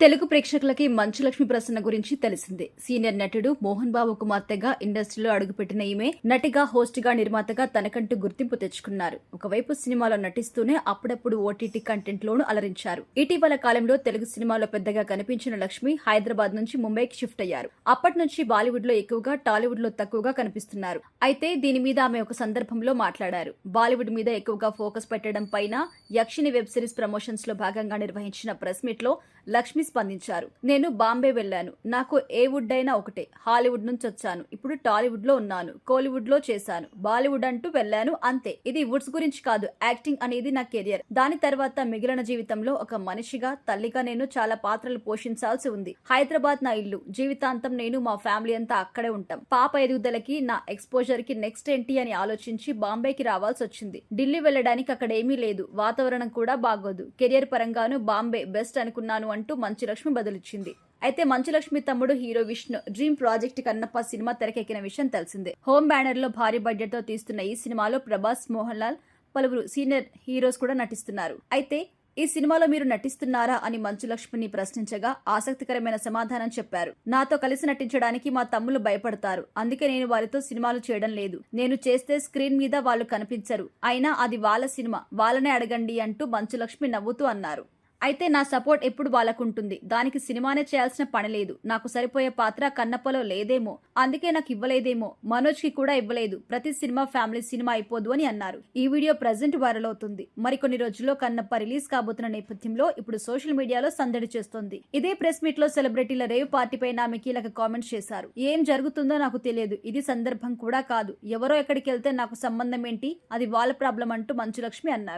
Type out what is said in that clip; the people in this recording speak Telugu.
తెలుగు ప్రేక్షకులకి మంచు లక్ష్మి ప్రసన్న గురించి తెలిసిందే. సీనియర్ నటుడు మోహన్ బాబు కుమార్తెగా ఇండస్ట్రీలో అడుగుపెట్టిన ఈమె నటిగా, హోస్ట్ గా, నిర్మాతగా తనకంటూ గుర్తింపు తెచ్చుకున్నారు. ఒకవైపు సినిమాలో నటిస్తూనే అప్పుడప్పుడు ఓటీటీ కంటెంట్ లోనూ అలరించారు. ఇటీవల కాలంలో తెలుగు సినిమాలో పెద్దగా కనిపించిన లక్ష్మి హైదరాబాద్ నుంచి ముంబైకి షిఫ్ట్ అయ్యారు. అప్పటి నుంచి బాలీవుడ్ లో ఎక్కువగా, టాలీవుడ్ లో తక్కువగా కనిపిస్తున్నారు. అయితే దీని మీద ఆమె ఒక సందర్భంలో మాట్లాడారు. బాలీవుడ్ మీద ఎక్కువగా ఫోకస్ పెట్టడం పైన యక్షిని వెబ్ సిరీస్ ప్రమోషన్స్ లో భాగంగా నిర్వహించిన ప్రెస్ మీట్ లో లక్ష్మి స్పందించారు. నేను బాంబే వెళ్లాను. నాకు ఏ వుడ్ అయినా ఒకటే. హాలీవుడ్ నుంచి వచ్చాను. ఇప్పుడు టాలీవుడ్ లో ఉన్నాను. కోలీవుడ్ లో చేశాను. బాలీవుడ్ అంటూ వెళ్లాను, అంతే. ఇది వుడ్స్ గురించి కాదు. యాక్టింగ్ అనేది నా కెరియర్. దాని తర్వాత మిగిలిన జీవితంలో ఒక మనిషిగా, తల్లిగా నేను చాలా పాత్రలు పోషించాల్సి ఉంది. హైదరాబాద్ నా ఇల్లు. జీవితాంతం నేను, మా ఫ్యామిలీ అంతా అక్కడే ఉంటాం. పాప ఎదుగుదలకి, నా ఎక్స్పోజర్ కి నెక్స్ట్ ఏంటి అని ఆలోచించి బాంబేకి రావాల్సి వచ్చింది. ఢిల్లీ వెళ్లడానికి అక్కడ ఏమీ లేదు. వాతావరణం కూడా బాగోదు. కెరియర్ పరంగాను బాంబే బెస్ట్ అనుకున్నాను అంటూ మంచు లక్ష్మి బదులిచ్చింది. అయితే మంచు లక్ష్మి తమ్ముడు hero Vishnu dream project Kannappa cinema తెరకెక్కిన విషయం తెలిసిందే. హోమ్ బ్యానర్ లో భారీ బడ్జెట్ తో తీస్తున్న ఈ సినిమాలో ప్రభాస్, మోహన్ లాల్, పలువురు సీనియర్ హీరోస్ కూడా నటిస్తున్నారు. అయితే ఈ సినిమాలో మీరు నటిస్తున్నారా అని మంచు లక్ష్మిని ప్రశ్నించగా ఆసక్తికరమైన సమాధానం చెప్పారు. నాతో కలిసి నటించడానికి మా తమ్ముళ్ళు భయపడతారు. అందుకే నేను వారితో సినిమాలు చేయడం లేదు. నేను చేస్తే స్క్రీన్ మీద వాళ్ళు కనిపించరు. అయినా అది వాళ్ళ సినిమా, వాళ్ళనే అడగండి అంటూ మంచు లక్ష్మి నవ్వుతూ అన్నారు. అయితే నా సపోర్ట్ ఎప్పుడు వాళ్ళకుంటుంది. దానికి సినిమానే చేయాల్సిన పని లేదు. నాకు సరిపోయే పాత్ర కన్నప్పలో లేదేమో, అందుకే నాకు ఇవ్వలేదేమో. మనోజ్ కి కూడా ఇవ్వలేదు. ప్రతి సినిమా ఫ్యామిలీ సినిమా అయిపోదు అని అన్నారు. ఈ వీడియో ప్రజెంట్ వైరల్ అవుతుంది. మరికొన్ని రోజుల్లో కన్నప్ప రిలీజ్ కాబోతున్న నేపథ్యంలో ఇప్పుడు సోషల్ మీడియాలో సందడి చేస్తోంది. ఇదే ప్రెస్ మీట్ లో సెలబ్రిటీల రేవ్ పార్టీ పైన ఆమె కీలక కామెంట్స్ చేశారు. ఏం జరుగుతుందో నాకు తెలియదు. ఇది సందర్భం కూడా కాదు. ఎవరో ఎక్కడికి వెళ్తే నాకు సంబంధం ఏంటి? అది వాళ్ళ ప్రాబ్లం అంటూ మంచు లక్ష్మి అన్నారు.